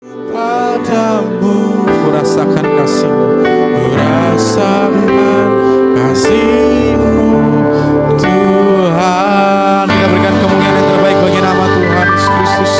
Padamu ku rasakan kasih-Mu, ku rasakan kasih-Mu Tuhan. Kita berikan kemuliaan yang terbaik bagi nama Tuhan Yesus Kristus.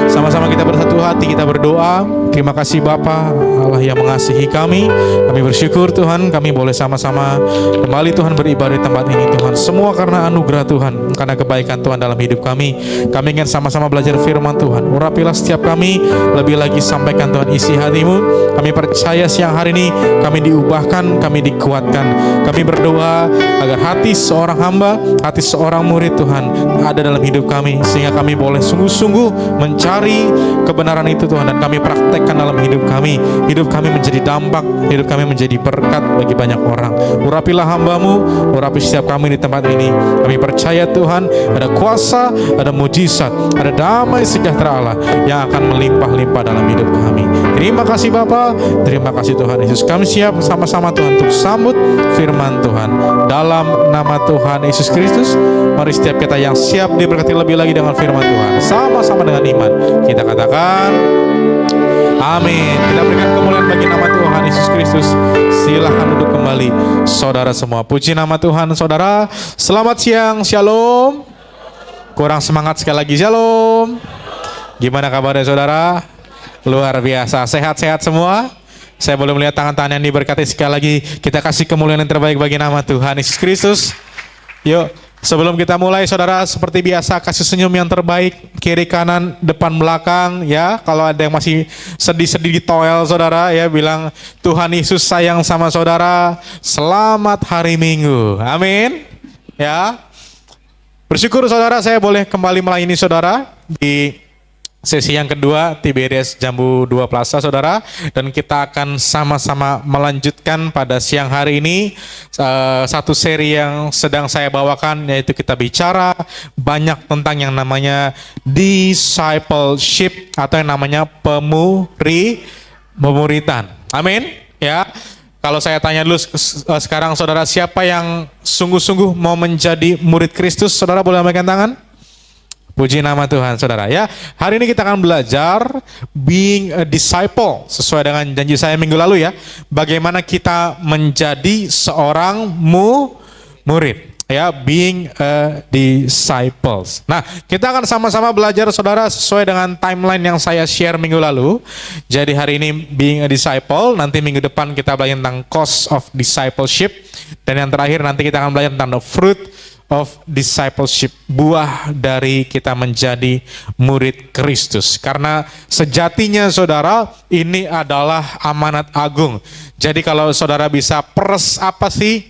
Sama-sama kita bersatu hati, kita berdoa. Terima kasih Bapa Allah yang mengasihi kami. Kami bersyukur Tuhan, kami boleh sama-sama kembali Tuhan beribadah di tempat ini Tuhan. Semua karena anugerah Tuhan, karena kebaikan Tuhan dalam hidup kami. Kami ingin sama-sama belajar firman Tuhan. Urapilah setiap kami, lebih lagi sampaikan Tuhan isi hati-Mu. Kami percaya siang hari ini kami diubahkan, kami dikuatkan. Kami berdoa agar hati seorang hamba, hati seorang murid Tuhan ada dalam hidup kami, sehingga kami boleh sungguh-sungguh mencari kebenaran itu Tuhan, dan kami praktekkan dalam hidup kami. Hidup kami menjadi dampak, hidup kami menjadi berkat bagi banyak orang. Urapilah hamba-Mu, urapi setiap kami di tempat ini. Kami percaya Tuhan ada kuasa, ada mujizat, ada damai sejahtera Allah yang akan melimpah-limpah dalam hidup kami. Terima kasih Bapa, terima kasih Tuhan Yesus. Kami siap sama-sama Tuhan untuk sambut firman Tuhan dalam nama Tuhan Yesus Kristus. Mari setiap kita yang siap diberkati lebih lagi dengan firman Tuhan, sama-sama dengan iman kita katakan amin. Kita berikan kemuliaan bagi nama Tuhan Yesus Kristus. Silahkan duduk kembali saudara semua. Puji nama Tuhan saudara. Selamat siang, shalom. Kurang semangat sekali lagi, shalom. Gimana kabarnya saudara? Luar biasa, sehat-sehat semua. Saya boleh melihat tangan-tangan yang diberkati. Sekali lagi kita kasih kemuliaan yang terbaik bagi nama Tuhan Yesus Kristus. Yuk, sebelum kita mulai saudara, seperti biasa kasih senyum yang terbaik, kiri kanan depan belakang ya. Kalau ada yang masih sedih-sedih di toel saudara ya, bilang Tuhan Yesus sayang sama saudara. Selamat hari Minggu, amin ya. Bersyukur saudara saya boleh kembali melayani saudara di sesi yang kedua TBRS Jambu 2 Plaza saudara, dan kita akan sama-sama melanjutkan pada siang hari ini satu seri yang sedang saya bawakan, yaitu kita bicara banyak tentang yang namanya discipleship atau yang namanya pemuridan. Amin ya. Kalau saya tanya dulu sekarang saudara, siapa yang sungguh-sungguh mau menjadi murid Kristus? Saudara boleh angkat tangan. Puji nama Tuhan saudara ya. Hari ini kita akan belajar being a disciple sesuai dengan janji saya minggu lalu ya. Bagaimana kita menjadi seorang murid ya, being a disciples. Nah, kita akan sama-sama belajar saudara sesuai dengan timeline yang saya share minggu lalu. Jadi hari ini being a disciple, nanti minggu depan kita belajar tentang cost of discipleship, dan yang terakhir nanti kita akan belajar tentang the fruit of discipleship, buah dari kita menjadi murid Kristus. Karena sejatinya saudara, ini adalah amanat agung. Jadi kalau saudara bisa peres apa sih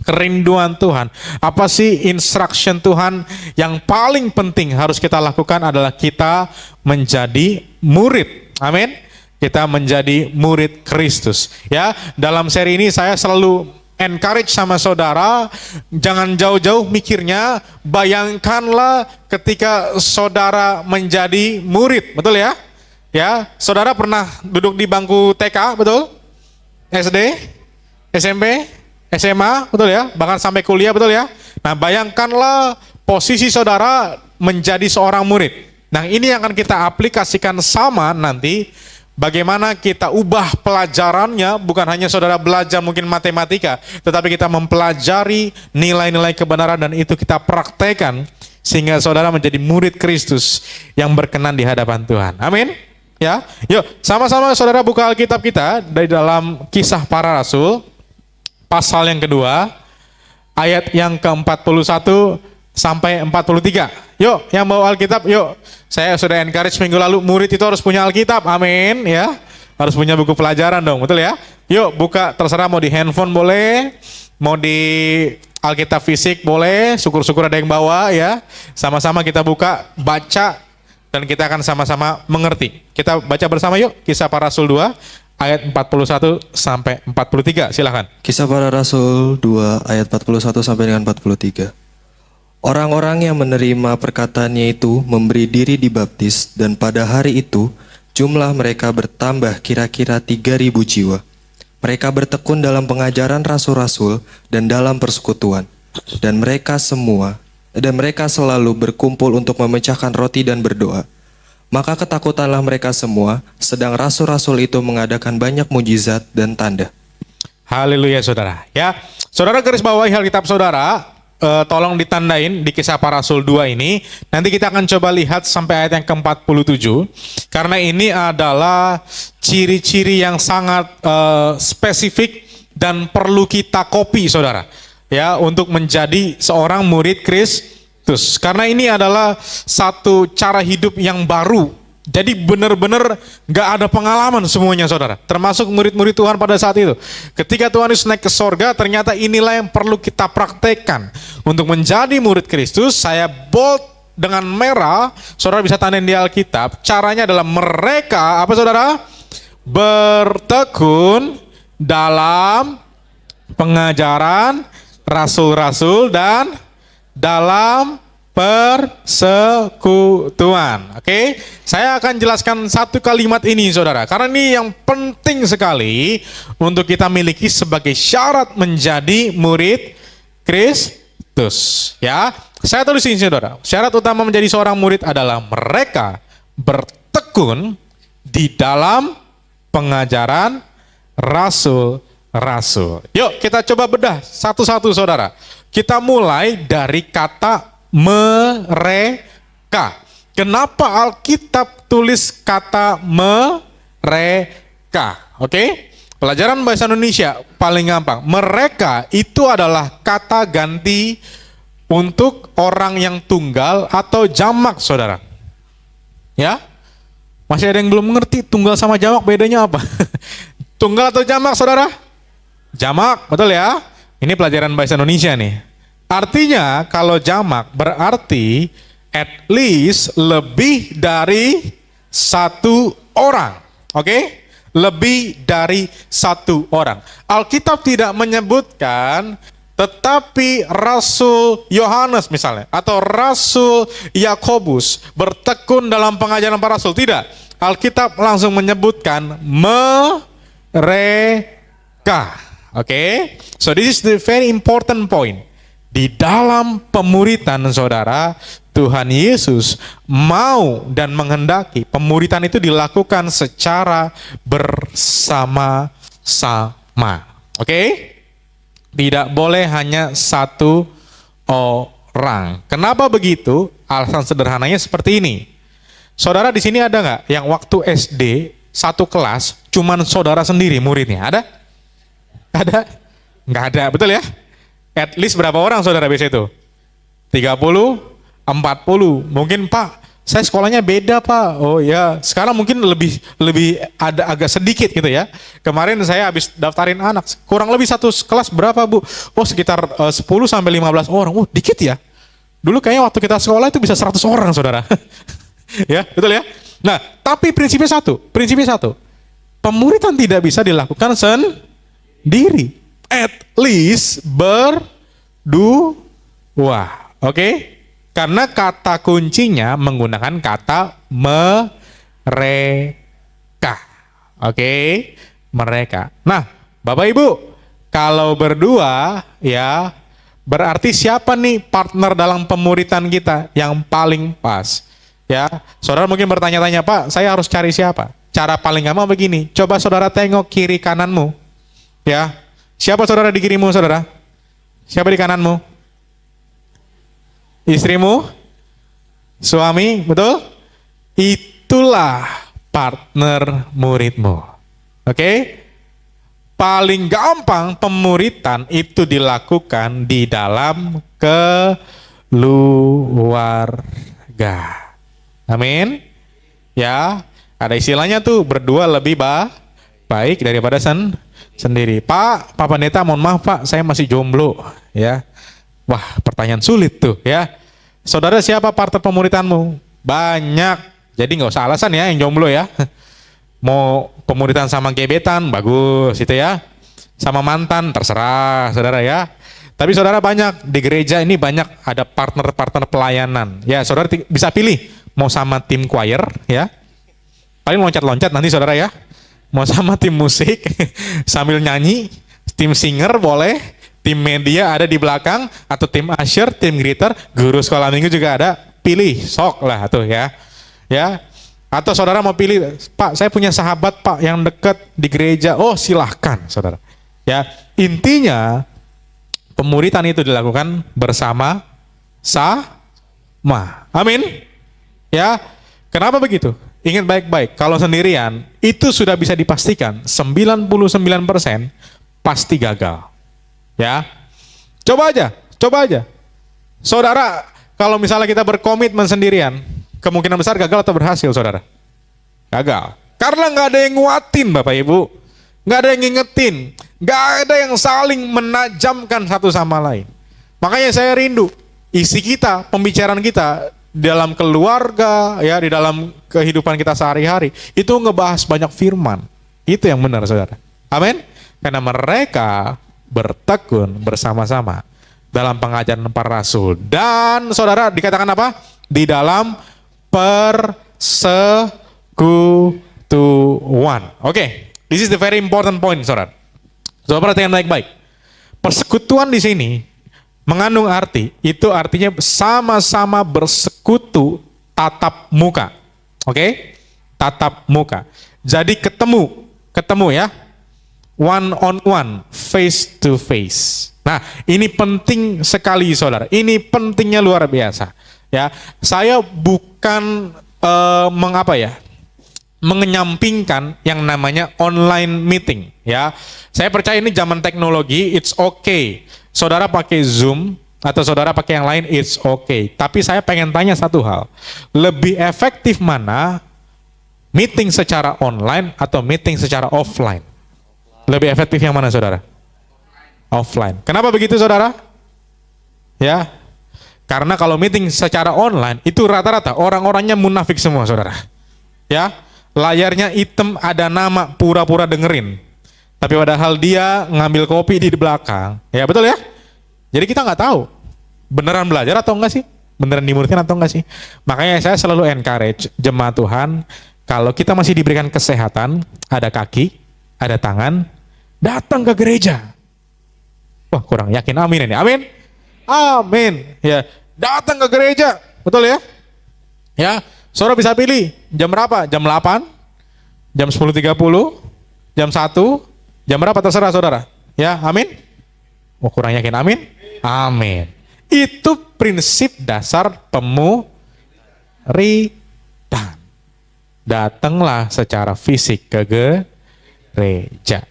kerinduan Tuhan, apa sih instruction Tuhan yang paling penting harus kita lakukan adalah kita menjadi murid. Amin. Kita menjadi murid Kristus. Ya, dalam seri ini saya selalu encourage sama saudara, jangan jauh-jauh mikirnya, bayangkanlah ketika saudara menjadi murid, betul ya? Ya, saudara pernah duduk di bangku TK, betul? SD, SMP, SMA, betul ya? Bahkan sampai kuliah, betul ya? Nah, bayangkanlah posisi saudara menjadi seorang murid. Nah, ini yang akan kita aplikasikan sama nanti. Bagaimana kita ubah pelajarannya, bukan hanya saudara belajar mungkin matematika, tetapi kita mempelajari nilai-nilai kebenaran dan itu kita praktekkan sehingga saudara menjadi murid Kristus yang berkenan di hadapan Tuhan. Amin. Ya, yuk sama-sama saudara buka Alkitab kita dari dalam Kisah Para Rasul pasal yang kedua ayat yang ke-41 sampai 43. Yuk, yang bawa Alkitab, yuk. Saya sudah encourage minggu lalu, murid itu harus punya Alkitab, amin ya. Harus punya buku pelajaran dong, betul ya. Yuk, buka, terserah mau di handphone boleh, mau di Alkitab fisik boleh, syukur-syukur ada yang bawa ya. Sama-sama kita buka, baca, dan kita akan sama-sama mengerti. Kita baca bersama yuk, Kisah Para Rasul 2, ayat 41 sampai 43, silahkan. Kisah Para Rasul 2, ayat 41 sampai dengan 43. Orang-orang yang menerima perkataannya itu memberi diri dibaptis, dan pada hari itu jumlah mereka bertambah kira-kira 3.000 jiwa. Mereka bertekun dalam pengajaran rasul-rasul dan dalam persekutuan. Dan mereka selalu berkumpul untuk memecahkan roti dan berdoa. Maka ketakutanlah mereka semua, sedang rasul-rasul itu mengadakan banyak mujizat dan tanda. Haleluya saudara. Ya, saudara garis bawahi Alkitab saudara, tolong ditandain di Kisah Para Rasul 2 ini. Nanti kita akan coba lihat sampai ayat yang ke-47. Karena ini adalah ciri-ciri yang sangat spesifik dan perlu kita copy saudara. Ya, untuk menjadi seorang murid Kristus. Karena ini adalah satu cara hidup yang baru. Jadi benar-benar gak ada pengalaman semuanya saudara. Termasuk murid-murid Tuhan pada saat itu. Ketika Tuhan Yesus naik ke sorga, ternyata inilah yang perlu kita praktekkan. Untuk menjadi murid Kristus, saya bold dengan merah. Saudara bisa tandain di Alkitab. Caranya adalah mereka, apa saudara? Bertekun dalam pengajaran rasul-rasul dan dalam persekutuan. Oke, saya akan jelaskan satu kalimat ini saudara, karena ini yang penting sekali untuk kita miliki sebagai syarat menjadi murid Kristus. Ya, saya tulis ini saudara, syarat utama menjadi seorang murid adalah mereka bertekun di dalam pengajaran rasul-rasul. Yuk kita coba bedah satu-satu saudara. Kita mulai dari kata mereka. Kenapa Alkitab tulis kata mereka? Oke? Pelajaran bahasa Indonesia paling gampang. Mereka itu adalah kata ganti untuk orang yang tunggal atau jamak, saudara. Ya? Masih ada yang belum mengerti tunggal sama jamak bedanya apa? Tunggal atau jamak, saudara? Jamak, betul ya? Ini pelajaran bahasa Indonesia nih. Artinya kalau jamak berarti at least lebih dari satu orang. Oke? Lebih dari satu orang. Alkitab tidak menyebutkan, tetapi Rasul Yohanes misalnya, atau Rasul Yakobus bertekun dalam pengajaran para rasul. Tidak. Alkitab langsung menyebutkan mereka. Oke? So this is the very important point. Di dalam pemuritan saudara, Tuhan Yesus mau dan menghendaki pemuritan itu dilakukan secara bersama-sama. Oke? Tidak boleh hanya satu orang. Kenapa begitu? Alasan sederhananya seperti ini. Saudara di sini ada nggak yang waktu SD satu kelas cuman saudara sendiri muridnya? Ada? Ada? Nggak ada, betul ya? At least berapa orang saudara biasa itu? 30, 40. Mungkin Pak, saya sekolahnya beda Pak. Oh ya, sekarang mungkin lebih ada agak sedikit gitu ya. Kemarin saya habis daftarin anak, kurang lebih satu kelas berapa Bu? Oh sekitar 10 sampai 15 orang. Oh dikit ya. Dulu kayaknya waktu kita sekolah itu bisa 100 orang saudara. Ya, betul ya? Nah, tapi prinsipnya satu. Pemuritan tidak bisa dilakukan sendiri. At least berdua. Oke? Karena kata kuncinya menggunakan kata mereka. Oke? Mereka. Nah, Bapak Ibu, kalau berdua ya berarti siapa nih partner dalam pemuritan kita yang paling pas? Ya, saudara mungkin bertanya-tanya, Pak, saya harus cari siapa? Cara paling gampang begini, coba saudara tengok kiri kananmu. Ya, siapa saudara di kirimu, saudara? Siapa di kananmu? Istrimu? Suami? Betul? Itulah partner muridmu. Oke? Paling gampang pemuritan itu dilakukan di dalam keluarga. Amin. Ya, ada istilahnya tuh berdua lebih baik daripada sendiri. Pak Pendeta, mohon maaf Pak, saya masih jomblo. Ya, wah pertanyaan sulit tuh ya. Saudara siapa partner pemuritanmu? Banyak. Jadi nggak usah alasan ya yang jomblo ya. Mau pemuritan sama gebetan, bagus itu ya. Sama mantan, terserah saudara ya. Tapi saudara banyak di gereja ini banyak ada partner-partner pelayanan. Ya saudara bisa pilih mau sama tim choir ya. Paling loncat-loncat nanti saudara ya. Mau sama tim musik sambil nyanyi, tim singer boleh, tim media ada di belakang, atau tim usher, tim greeter, guru sekolah minggu juga ada, pilih sok lah tuh ya. Ya. Atau saudara mau pilih, Pak, saya punya sahabat Pak yang dekat di gereja. Oh, silahkan saudara. Ya, intinya pemuritan itu dilakukan bersama sama. Amin. Ya, kenapa begitu? Ingat baik-baik, kalau sendirian itu sudah bisa dipastikan 99% pasti gagal. Ya. Coba aja. Saudara, kalau misalnya kita berkomitmen sendirian, kemungkinan besar gagal atau berhasil, saudara? Gagal. Karena nggak ada yang nguatin, Bapak Ibu. Nggak ada yang ngingetin. Nggak ada yang saling menajamkan satu sama lain. Makanya saya rindu, isi kita, pembicaraan kita, dalam keluarga, ya, di dalam kehidupan kita sehari-hari, itu ngebahas banyak firman. Itu yang benar, saudara. Amin. Karena mereka bertekun bersama-sama dalam pengajaran para rasul. Dan saudara dikatakan apa? Di dalam persekutuan. Oke, this is the very important point, saudara. Saudara perhatikan baik-baik. Persekutuan di sini mengandung arti, itu artinya sama-sama bersekutu tatap muka. Oke? Tatap muka. Jadi ketemu ya. One on one, face to face. Nah, ini penting sekali, saudara. Ini pentingnya luar biasa. Ya, saya bukan mengenyampingkan yang namanya online meeting. Ya, saya percaya ini zaman teknologi, it's okay. Saudara pakai Zoom atau saudara pakai yang lain, it's okay. Tapi saya pengen tanya satu hal, lebih efektif mana meeting secara online atau meeting secara offline? Lebih efektif yang mana, saudara? Offline. Kenapa begitu, saudara? Ya, karena kalau meeting secara online itu rata-rata orang-orangnya munafik semua, saudara. Ya, layarnya hitam, ada nama, pura-pura dengerin. Tapi padahal dia ngambil kopi di belakang. Ya, betul ya? Jadi kita nggak tahu beneran belajar atau enggak sih? Beneran dimuridkan atau enggak sih? Makanya saya selalu encourage jemaat Tuhan, kalau kita masih diberikan kesehatan, ada kaki, ada tangan, datang ke gereja. Wah, kurang yakin amin ini. Amin. Amin. Ya, datang ke gereja. Betul ya? Ya, saudara bisa pilih jam berapa? Jam 8, jam 10.30, jam 1, jam berapa terserah saudara. Ya, amin. Oh, kurang yakin amin. Amin. Itu prinsip dasar pemuridan. Datanglah secara fisik ke gereja.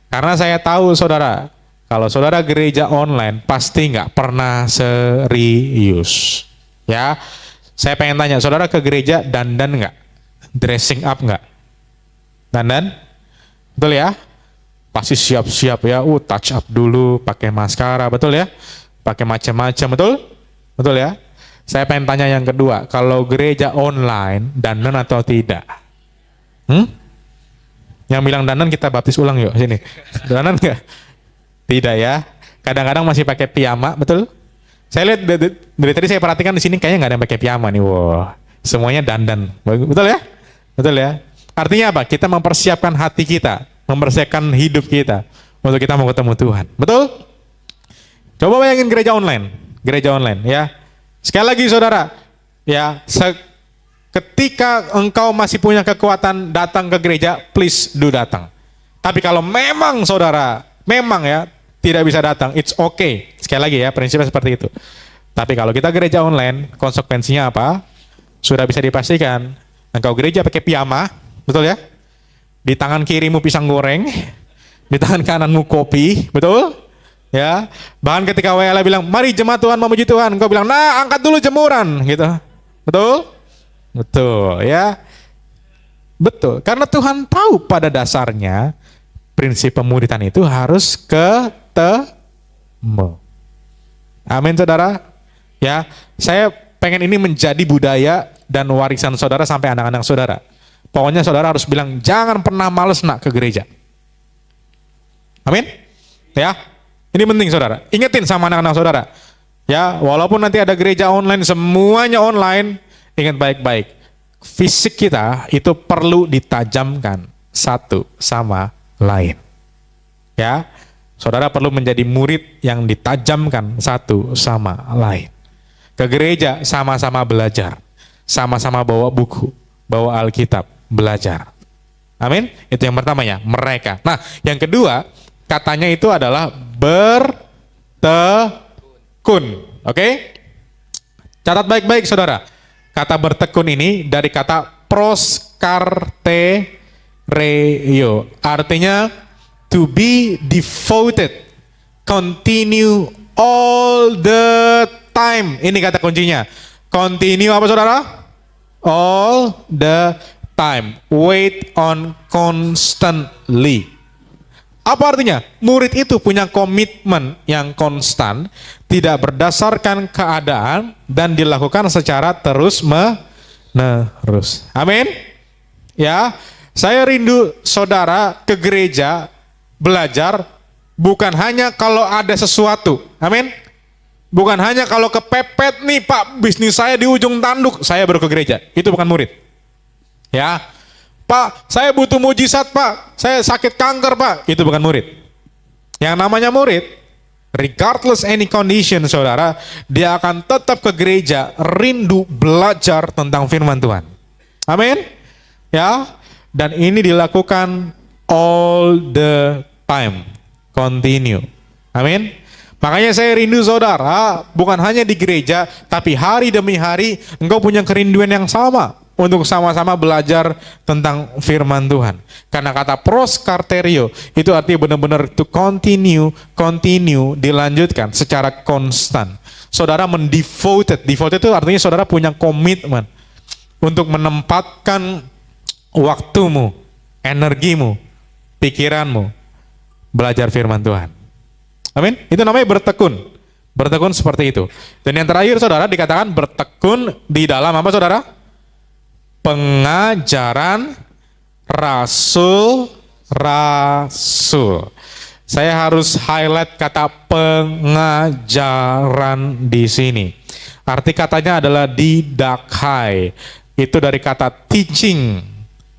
Karena saya tahu saudara, kalau saudara gereja online pasti nggak pernah serius. Ya, saya pengen tanya, saudara ke gereja dandan nggak? Dressing up nggak? Dandan? Betul ya? Pasti siap-siap ya, touch up dulu, pakai maskara, betul ya? Pakai macam-macam, betul? Betul ya? Saya pengen tanya yang kedua, kalau gereja online, dandan atau tidak? Yang bilang dandan kita baptis ulang yuk, sini. Dandan nggak? Tidak ya? Kadang-kadang masih pakai piyama, betul? Saya lihat dari tadi saya perhatikan di sini kayaknya nggak ada yang pakai piyama nih, wow. Semuanya dandan, betul ya? Betul ya? Artinya apa? Kita mempersiapkan hati kita, mempersiapkan hidup kita untuk kita mau ketemu Tuhan. Betul? Coba bayangin gereja online ya. Sekali lagi saudara, ya, ketika engkau masih punya kekuatan datang ke gereja, please do datang. Tapi kalau memang saudara, ya tidak bisa datang, it's okay. Sekali lagi ya, prinsipnya seperti itu. Tapi kalau kita gereja online, konsekuensinya apa? Sudah bisa dipastikan, engkau gereja pakai piyama, betul ya? Di tangan kirimu pisang goreng, di tangan kananmu kopi, betul? Ya, bahkan ketika WLA bilang, mari jemaat Tuhan memuji Tuhan, engkau bilang, nah angkat dulu jemuran, gitu, betul? Betul, ya, betul. Karena Tuhan tahu pada dasarnya prinsip pemuridan itu harus ketemu. Amin, saudara. Ya, saya pengen ini menjadi budaya dan warisan saudara sampai anak-anak saudara. Pokoknya saudara harus bilang, jangan pernah males nak ke gereja. Amin. Ya. Ini penting saudara, ingetin sama anak-anak saudara. Ya, walaupun nanti ada gereja online, semuanya online, ingat baik-baik. Fisik kita itu perlu ditajamkan satu sama lain. Ya, saudara perlu menjadi murid yang ditajamkan satu sama lain. Ke gereja sama-sama belajar, sama-sama bawa buku, bawa Alkitab, belajar. Amin. Itu yang pertama ya, mereka. Nah, yang kedua, katanya itu adalah bertekun. Oke? Catat baik-baik saudara. Kata bertekun ini dari kata proskartereo. Artinya to be devoted, continue all the time. Ini kata kuncinya. Continue apa saudara? All the time. Wait on constantly. Apa artinya? Murid itu punya komitmen yang konstan, tidak berdasarkan keadaan, dan dilakukan secara terus-menerus. Amin. Ya, saya rindu saudara ke gereja belajar bukan hanya kalau ada sesuatu. Amin. Bukan hanya kalau kepepet nih Pak, bisnis saya di ujung tanduk, saya baru ke gereja. Itu bukan murid. Ya, Pak, saya butuh mujizat Pak, saya sakit kanker Pak, itu bukan murid. Yang namanya murid, regardless any condition saudara, dia akan tetap ke gereja, rindu belajar tentang firman Tuhan. Amin. Ya, dan ini dilakukan all the time, continue. Amin. Makanya saya rindu saudara, bukan hanya di gereja, tapi hari demi hari engkau punya kerinduan yang sama untuk sama-sama belajar tentang firman Tuhan. Karena kata proskartereo itu artinya benar-benar to continue, dilanjutkan secara konstan. Saudara mendevoted, devoted itu artinya saudara punya komitmen untuk menempatkan waktumu, energimu, pikiranmu belajar firman Tuhan. Amin. Itu namanya bertekun. Bertekun seperti itu. Dan yang terakhir saudara dikatakan bertekun di dalam apa saudara? Pengajaran rasul. Saya harus highlight kata pengajaran di sini. Arti katanya adalah didakai. Itu dari kata teaching.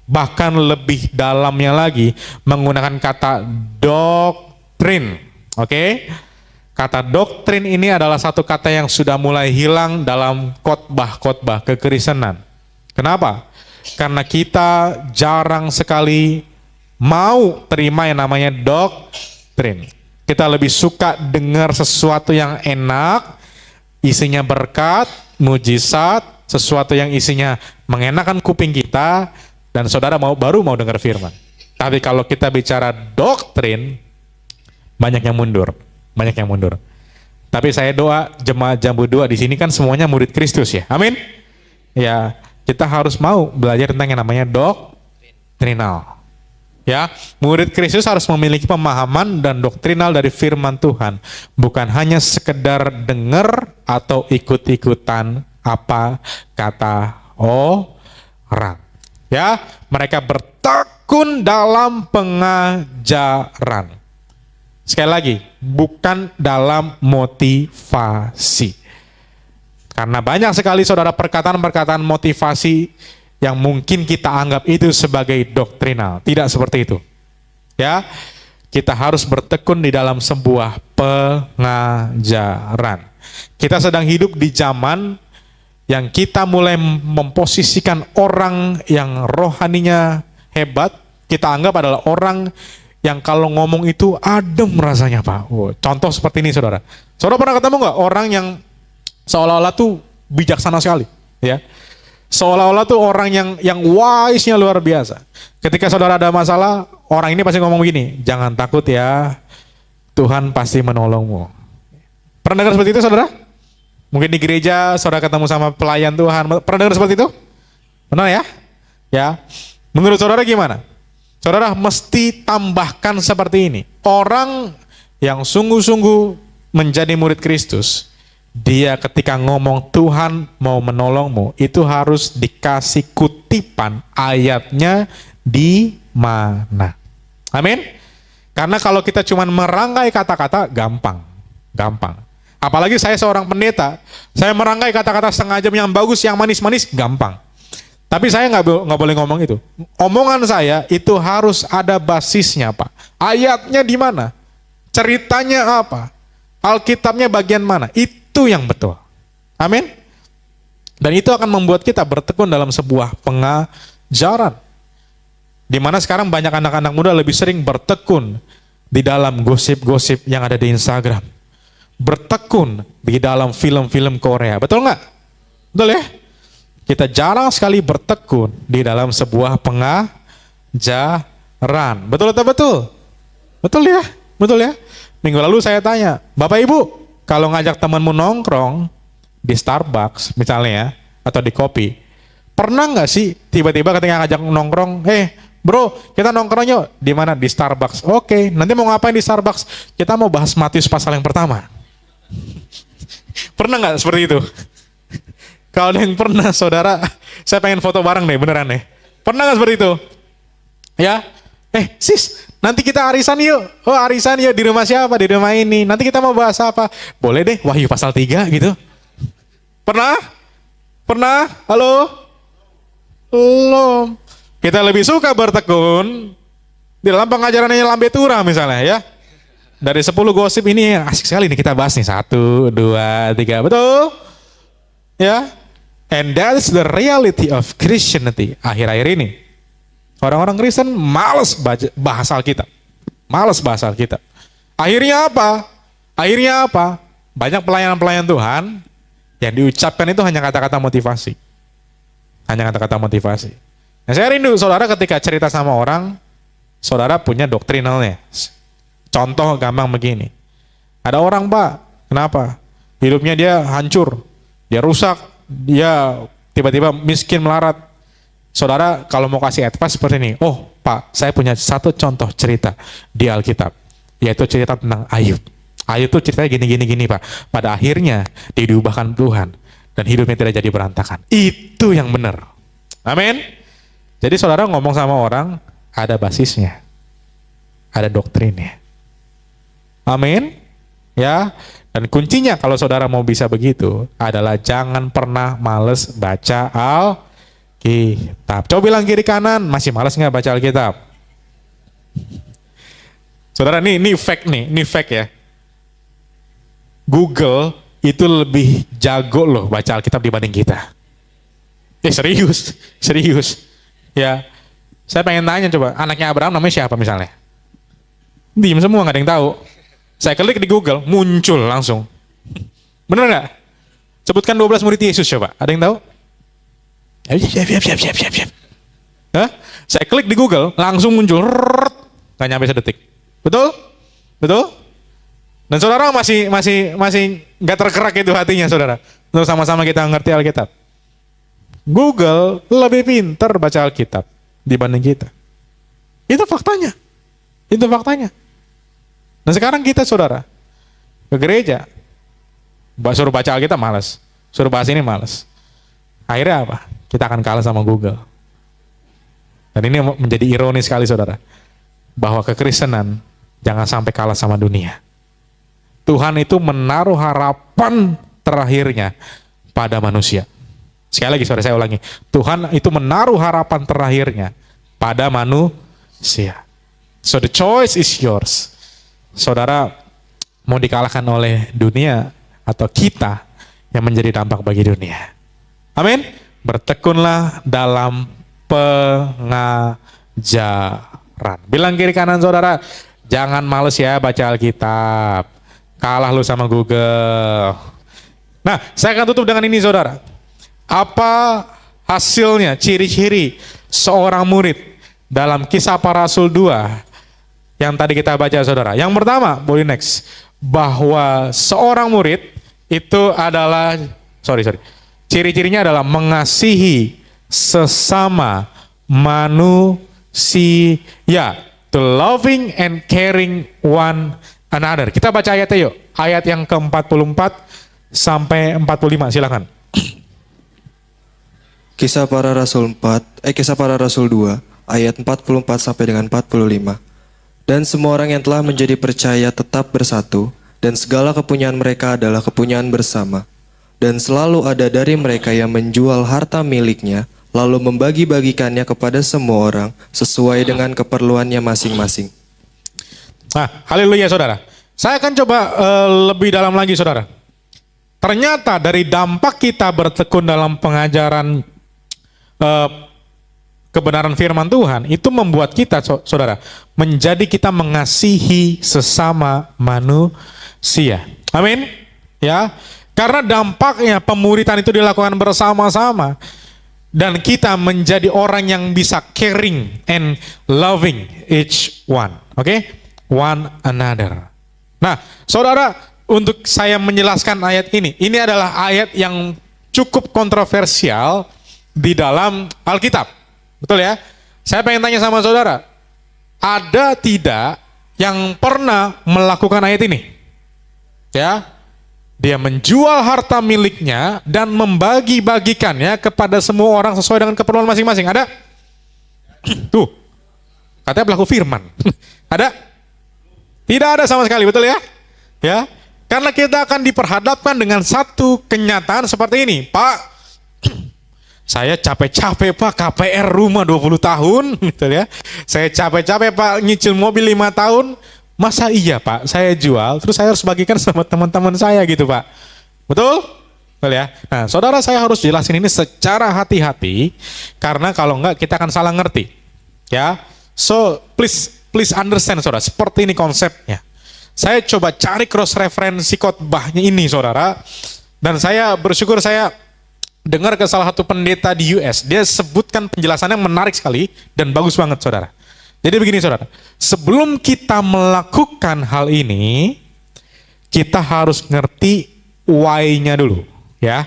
Bahkan lebih dalamnya lagi menggunakan kata doktrin. Oke? Kata doktrin ini adalah satu kata yang sudah mulai hilang dalam khotbah-khotbah kekristenan. Kenapa? Karena kita jarang sekali mau terima yang namanya doktrin. Kita lebih suka dengar sesuatu yang enak, isinya berkat, mujizat, sesuatu yang isinya mengenakan kuping kita, dan saudara baru mau dengar firman. Tapi kalau kita bicara doktrin, banyak yang mundur. Tapi saya doa jemaat Jambu 2 di sini kan semuanya murid Kristus ya. Amin. Ya, kita harus mau belajar tentang yang namanya doktrinal. Ya, murid Kristus harus memiliki pemahaman dan doktrinal dari firman Tuhan, bukan hanya sekedar dengar atau ikut-ikutan apa kata orang. Ya, mereka bertekun dalam pengajaran. Sekali lagi, bukan dalam motivasi. Karena banyak sekali saudara perkataan-perkataan motivasi yang mungkin kita anggap itu sebagai doktrinal. Tidak seperti itu. Ya, kita harus bertekun di dalam sebuah pengajaran. Kita sedang hidup di zaman yang kita mulai memposisikan orang yang rohaninya hebat, kita anggap adalah orang yang kalau ngomong itu adem rasanya Pak. Contoh seperti ini saudara. Saudara pernah ketemu nggak orang yang seolah-olah tuh bijaksana sekali, ya. Seolah-olah tuh orang yang wise-nya luar biasa. Ketika saudara ada masalah, orang ini pasti ngomong begini, jangan takut ya, Tuhan pasti menolongmu. Pernah dengar seperti itu saudara? Mungkin di gereja saudara ketemu sama pelayan Tuhan, pernah dengar seperti itu? Benar ya? Ya. Menurut saudara gimana? Saudara mesti tambahkan seperti ini. Orang yang sungguh-sungguh menjadi murid Kristus, dia ketika ngomong Tuhan mau menolongmu, itu harus dikasih kutipan ayatnya di mana. Amin. Karena kalau kita cuma merangkai kata-kata, gampang. Apalagi saya seorang pendeta, saya merangkai kata-kata setengah jam yang bagus, yang manis-manis, gampang. Tapi saya nggak boleh ngomong itu. Omongan saya itu harus ada basisnya Pak. Ayatnya di mana? Ceritanya apa? Alkitabnya bagian mana? Itu yang betul. Amin. Dan itu akan membuat kita bertekun dalam sebuah pengajaran. Di mana sekarang banyak anak-anak muda lebih sering bertekun di dalam gosip-gosip yang ada di Instagram. Bertekun di dalam film-film Korea. Betul nggak? Betul ya? Kita jarang sekali bertekun di dalam sebuah pengajaran. Betul atau betul? Betul ya? Betul ya? Minggu lalu saya tanya, Bapak Ibu, kalau ngajak temanmu nongkrong di Starbucks misalnya ya, atau di kopi, pernah nggak sih tiba-tiba ketika ngajak nongkrong, bro, kita nongkrong yuk. Di mana? Di Starbucks. Oke, nanti mau ngapain di Starbucks? Kita mau bahas Matius pasal yang pertama. Pernah nggak seperti itu? Kalau ada yang pernah, saudara, saya pengen foto bareng deh, beneran deh. Pernah nggak seperti itu? Ya, sis, nanti kita arisan yuk. Oh, arisan yuk di rumah siapa? Di rumah ini. Nanti kita mau bahas apa? Boleh deh, Wahyu pasal 3 gitu. Pernah? Pernah? Halo? Belum. Kita lebih suka bertekun di dalam pengajarannya Lambe Tura misalnya ya. Dari 10 gosip ini asik sekali nih kita bahas nih. 1, 2, 3. Betul? Ya. And that's the reality of Christianity akhir-akhir ini. Orang-orang Kristen malas bahas Alkitab. Malas bahas Alkitab. Akhirnya apa? Akhirnya apa? Banyak pelayan-pelayan Tuhan yang diucapkan itu hanya kata-kata motivasi. Hanya kata-kata motivasi. Nah, saya rindu saudara ketika cerita sama orang, saudara punya doktrinalnya. Contoh gampang begini. Ada orang, Pak, kenapa? Hidupnya dia hancur, dia rusak, dia tiba-tiba miskin melarat. Saudara kalau mau kasih advice seperti ini, oh Pak, saya punya satu contoh cerita di Alkitab, yaitu cerita tentang Ayub. Ayub itu ceritanya gini Pak. Pada akhirnya dia diubahkan Tuhan dan hidupnya tidak jadi berantakan. Itu yang benar. Amin. Jadi saudara ngomong sama orang, ada basisnya, ada doktrinnya. Amin. Ya. Dan kuncinya kalau saudara mau bisa begitu adalah jangan pernah males baca Alkitab. Coba bilang kiri kanan, masih males nggak baca Alkitab? Saudara, ini fact nih, ini fact ya. Google itu lebih jago loh baca Alkitab dibanding kita. Serius. Ya, saya pengen tanya coba, anaknya Abraham namanya siapa misalnya? Diem semua, nggak ada yang tahu. Saya klik di Google, muncul langsung. Bener nggak? Sebutkan 12 murid Yesus coba, ada yang tahu? Siap. Hah? Saya klik di Google, langsung muncul, nggak nyampe sedetik. Betul? Dan saudara masih nggak tergerak itu hatinya, saudara. Untuk sama-sama kita ngerti Alkitab. Google lebih pintar baca Alkitab dibanding kita. Itu faktanya. Dan sekarang kita, saudara, ke gereja, suruh baca Alkitab malas, suruh bahas ini malas. Akhirnya apa? Kita akan kalah sama Google. Dan ini menjadi ironis sekali, saudara, bahwa kekristenan jangan sampai kalah sama dunia. Tuhan itu menaruh harapan terakhirnya pada manusia. Sekali lagi, saudara, saya ulangi. Tuhan itu menaruh harapan terakhirnya pada manusia. So the choice is yours. Saudara mau dikalahkan oleh dunia atau kita yang menjadi dampak bagi dunia. Amin. Bertekunlah dalam pengajaran. Bilang kiri kanan saudara, jangan males ya baca Alkitab. Kalah lu sama Google. Nah, saya akan tutup dengan ini saudara. Apa hasilnya, ciri-ciri seorang murid dalam Kisah Para Rasul 2 yang tadi kita baca saudara? Yang pertama, boleh next, bahwa seorang murid itu adalah, ciri-cirinya adalah mengasihi sesama manusia, to loving and caring one another. Kita baca ayatnya yuk, ayat yang ke-44 sampai 45, silakan. Kisah Para Rasul 2 ayat 44 sampai dengan 45. Dan semua orang yang telah menjadi percaya tetap bersatu, dan segala kepunyaan mereka adalah kepunyaan bersama. Dan selalu ada dari mereka yang menjual harta miliknya, lalu membagi-bagikannya kepada semua orang sesuai dengan keperluannya masing-masing. Nah, haleluya saudara. Saya akan coba lebih dalam lagi saudara. Ternyata dari dampak kita bertekun dalam pengajaran kebenaran firman Tuhan, itu membuat kita, saudara, menjadi kita mengasihi sesama manusia. Amin. Ya, karena dampaknya pemuritan itu dilakukan bersama-sama, dan kita menjadi orang yang bisa caring and loving each one. Oke? One another. Nah, saudara, untuk saya menjelaskan ayat ini adalah ayat yang cukup kontroversial di dalam Alkitab. Betul ya? Saya pengen tanya sama saudara, ada tidak yang pernah melakukan ayat ini? Ya, dia menjual harta miliknya dan membagi-bagikannya kepada semua orang sesuai dengan keperluan masing-masing. Ada? Tuh, katanya pelaku firman. Ada? Tidak ada sama sekali, betul ya? Ya, karena kita akan diperhadapkan dengan satu kenyataan seperti ini. Pak, saya capek-capek Pak KPR rumah 20 tahun, gitu ya. Saya capek-capek Pak nyicil mobil 5 tahun. Masa iya Pak, saya jual, terus saya harus bagikan sama teman-teman saya gitu Pak. Betul? Betul ya? Nah, saudara, saya harus jelasin ini secara hati-hati, karena kalau enggak kita akan salah ngerti. Ya, so please understand saudara, seperti ini konsepnya. Saya coba cari cross referensi khotbahnya ini saudara, dan saya bersyukur saya dengar ke salah satu pendeta di US, dia sebutkan penjelasannya menarik sekali dan bagus banget saudara. Jadi begini saudara, sebelum kita melakukan hal ini, kita harus ngerti why-nya dulu, ya,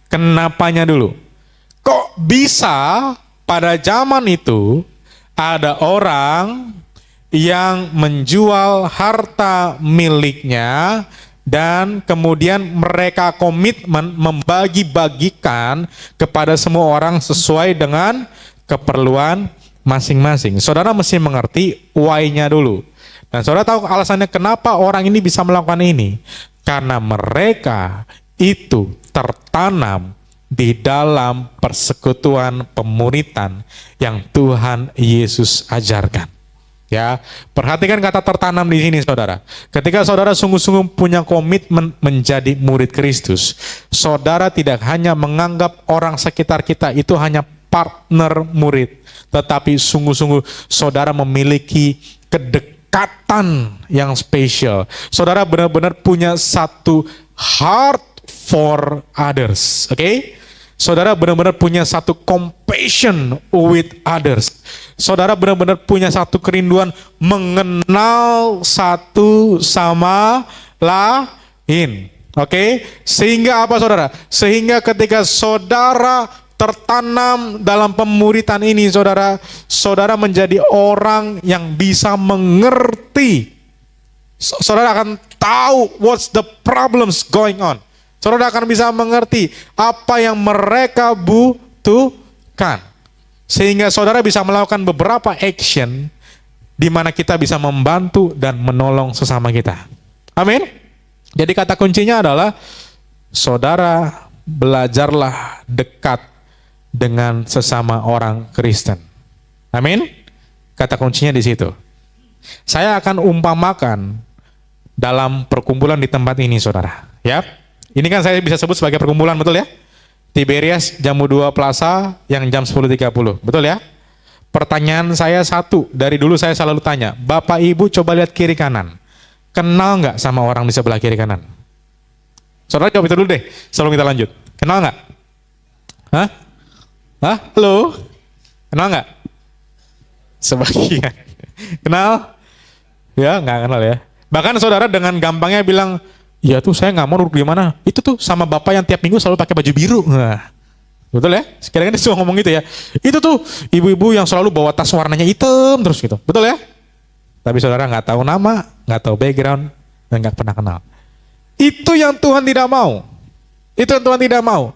kenapanya dulu. Kok bisa pada zaman itu ada orang yang menjual harta miliknya dan kemudian mereka komitmen membagi-bagikan kepada semua orang sesuai dengan keperluan masing-masing. Saudara mesti mengerti why-nya dulu. Dan saudara tahu alasannya kenapa orang ini bisa melakukan ini? Karena mereka itu tertanam di dalam persekutuan pemuritan yang Tuhan Yesus ajarkan. Ya, perhatikan kata tertanam di sini saudara. Ketika saudara sungguh-sungguh punya komitmen menjadi murid Kristus, saudara tidak hanya menganggap orang sekitar kita itu hanya partner murid, tetapi sungguh-sungguh saudara memiliki kedekatan yang spesial. Saudara benar-benar punya satu heart for others, oke? Saudara benar-benar punya satu compassion with others. Saudara benar-benar punya satu kerinduan mengenal satu sama lain. Oke? Sehingga apa saudara? Sehingga ketika saudara tertanam dalam pemuritan ini saudara, saudara menjadi orang yang bisa mengerti. Saudara akan tahu what's the problems going on. Saudara akan bisa mengerti apa yang mereka butuhkan. Sehingga saudara bisa melakukan beberapa action di mana kita bisa membantu dan menolong sesama kita. Amin. Jadi kata kuncinya adalah saudara belajarlah dekat dengan sesama orang Kristen. Amin. Kata kuncinya di situ. Saya akan umpamakan dalam perkumpulan di tempat ini saudara. Ya. Ini kan saya bisa sebut sebagai perkumpulan, betul ya? Tiberias Jamu 2 Plaza yang jam 10.30, betul ya? Pertanyaan saya satu, dari dulu saya selalu tanya, Bapak Ibu coba lihat kiri kanan. Kenal nggak sama orang di sebelah kiri kanan? Saudara jawab itu dulu deh, sebelum kita lanjut. Kenal nggak? Hah? Hah? Halo? Kenal nggak? Sebagian. Kenal? Ya, nggak kenal ya. Bahkan saudara dengan gampangnya bilang, ya tuh saya nggak mau duduk di mana. Itu tuh sama bapak yang tiap minggu selalu pakai baju biru. Nah, betul ya? Sekarang dia suka ngomong gitu ya. Itu tuh ibu-ibu yang selalu bawa tas warnanya hitam terus gitu. Betul ya? Tapi saudara nggak tahu nama, nggak tahu background, dan nggak pernah kenal. Itu yang Tuhan tidak mau. Itu yang Tuhan tidak mau.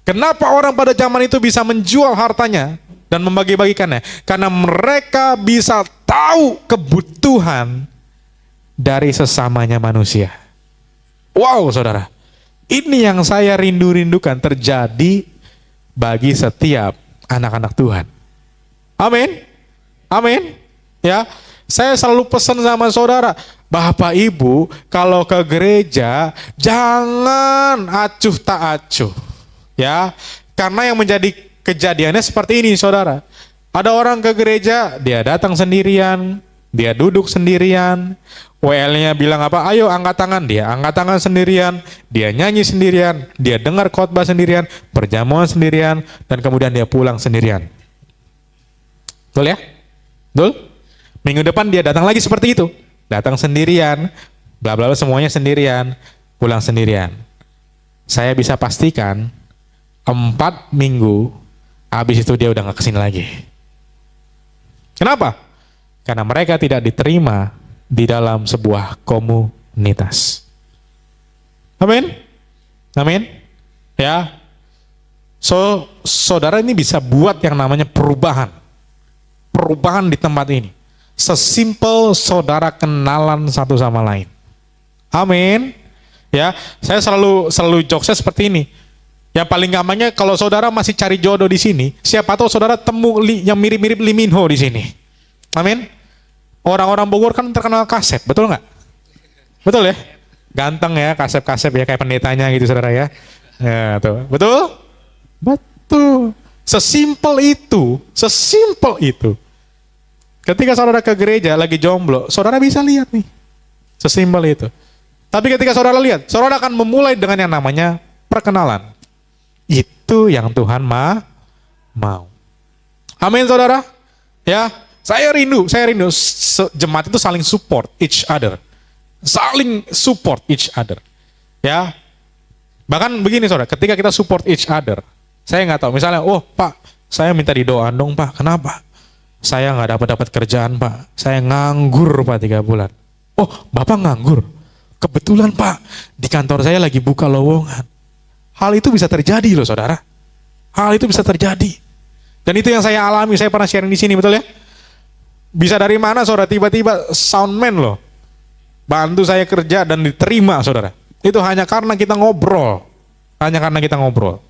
Kenapa orang pada zaman itu bisa menjual hartanya dan membagi-bagikannya? Karena mereka bisa tahu kebutuhan dari sesamanya manusia. Wow saudara, ini yang saya rindu-rindukan terjadi bagi setiap anak-anak Tuhan. Amin, amin. Ya, saya selalu pesan sama saudara, Bapak Ibu kalau ke gereja jangan acuh tak acuh. Ya, karena yang menjadi kejadiannya seperti ini saudara. Ada orang ke gereja, dia datang sendirian, dia duduk sendirian, WL-nya bilang apa? Ayo angkat tangan, dia angkat tangan sendirian, dia nyanyi sendirian, dia dengar khotbah sendirian, perjamuan sendirian, dan kemudian dia pulang sendirian. Betul ya? Betul? Minggu depan dia datang lagi seperti itu. Datang sendirian, bla bla bla semuanya sendirian, pulang sendirian. Saya bisa pastikan 4 minggu habis itu dia udah gak kesini lagi. Kenapa? Karena mereka tidak diterima di dalam sebuah komunitas. Amin? Amin? Ya. So, saudara ini bisa buat yang namanya perubahan. Perubahan di tempat ini. Sesimpel saudara kenalan satu sama lain. Amin. Ya, saya selalu jokesnya seperti ini. Yang paling gampangnya kalau saudara masih cari jodoh di sini, siapa tahu saudara temu yang mirip-mirip Lee Min Ho di sini. Amin. Orang-orang Bogor kan terkenal kasep, betul nggak? Betul ya? Ganteng ya, kasep-kasep ya kayak pendetanya gitu saudara ya. Ya tuh, betul? Betul. Sesimpel itu, sesimpel itu. Ketika saudara ke gereja lagi jomblo, saudara bisa lihat nih. Sesimpel itu. Tapi ketika saudara lihat, saudara akan memulai dengan yang namanya perkenalan. Itu yang Tuhan mau. Amin saudara. Ya, saya rindu jemaat itu saling support each other. Saling support each other. Ya. Bahkan begini saudara, ketika kita support each other, saya nggak tahu, misalnya, oh Pak, saya minta didoain dong Pak, kenapa? Saya nggak dapat kerjaan Pak, saya nganggur Pak 3 bulan. Oh Bapak nganggur? Kebetulan Pak, di kantor saya lagi buka lowongan. Hal itu bisa terjadi loh saudara. Hal itu bisa terjadi. Dan itu yang saya alami, saya pernah sharing di sini, betul ya? Bisa dari mana saudara, tiba-tiba soundman loh. Bantu saya kerja dan diterima saudara. Itu hanya karena kita ngobrol. Hanya karena kita ngobrol.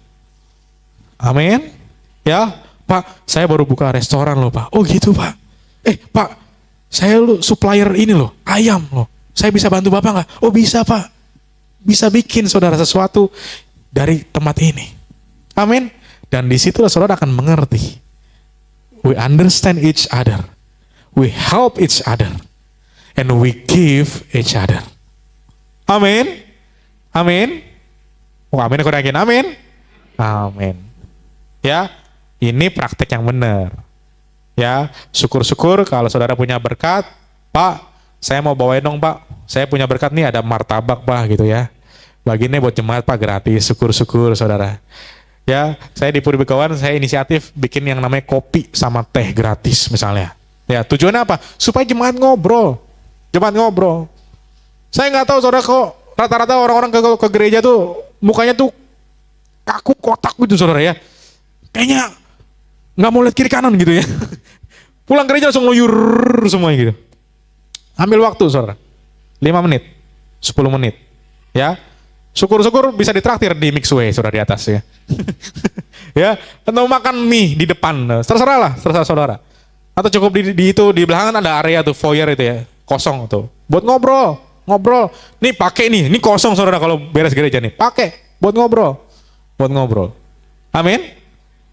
Amin. Ya, Pak, saya baru buka restoran loh Pak. Oh gitu Pak. Pak, saya supplier ini loh, ayam loh. Saya bisa bantu Bapak nggak? Oh bisa Pak. Bisa bikin saudara sesuatu dari tempat ini. Amin. Dan disitulah saudara akan mengerti. We understand each other. We help each other. And we give each other. Amin. Amin. Oh amin aku yakin. Amin. Amin. Ya, ini praktek yang benar. Ya, syukur-syukur kalau saudara punya berkat. Pak, saya mau bawain dong Pak. Saya punya berkat nih, ada martabak Pak gitu ya. Bagiannya buat jemaat Pak gratis, syukur-syukur saudara. Ya, saya di Puri Begawan, saya inisiatif bikin yang namanya kopi sama teh gratis misalnya. Ya, tujuannya apa? Supaya jemaat ngobrol. Jemaat ngobrol. Saya nggak tahu saudara kok rata-rata orang-orang ke gereja tuh mukanya tuh kaku kotak gitu saudara ya. Kayaknya nggak mau lihat kiri kanan gitu ya. Pulang gereja langsung loyur semuanya gitu. Ambil waktu saudara. 5 menit, 10 menit. Ya. Syukur-syukur bisa ditraktir di Mixway saudara di atas ya. Ya, atau makan mie di depan. Terserah saudara. Atau cukup di itu di belakang ada area tuh foyer itu ya, kosong tuh. Buat ngobrol. Nih pakai nih, ini kosong saudara kalau beres gereja nih. Pakai buat ngobrol. Amin.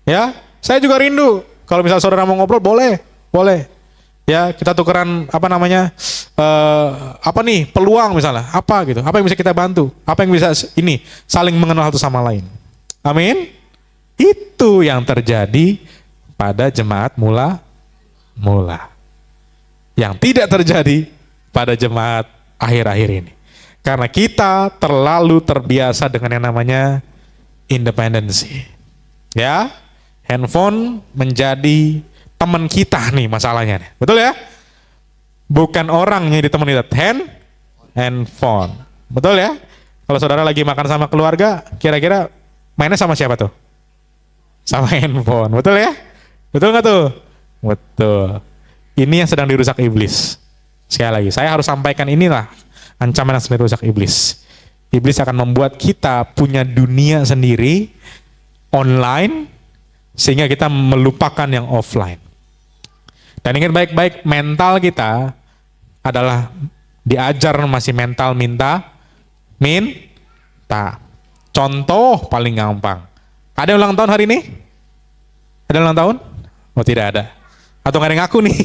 Ya, saya juga rindu kalau misal saudara mau ngobrol boleh. Ya, kita tukeran peluang misalnya, apa gitu, apa yang bisa kita bantu, apa yang bisa saling mengenal satu sama lain. Amin. Itu yang terjadi pada jemaat mula. Yang tidak terjadi pada jemaat akhir-akhir ini. Karena kita terlalu terbiasa dengan yang namanya independensi. Ya, handphone menjadi teman kita nih masalahnya. Betul ya? Bukan orangnya di teman kita, handphone. Betul ya? Kalau saudara lagi makan sama keluarga, kira-kira mainnya sama siapa tuh? Sama handphone. Betul ya? Betul nggak tuh? Betul. Ini yang sedang dirusak iblis. Sekali lagi, saya harus sampaikan inilah ancaman yang sedang dirusak iblis. Iblis akan membuat kita punya dunia sendiri, online, sehingga kita melupakan yang offline. Dan ingat baik-baik, mental kita adalah Diajar masih mental minta. Contoh paling gampang. Ada yang ulang tahun hari ini? Ada yang ulang tahun? Oh tidak ada. Atau nggak ada yang ngaku nih?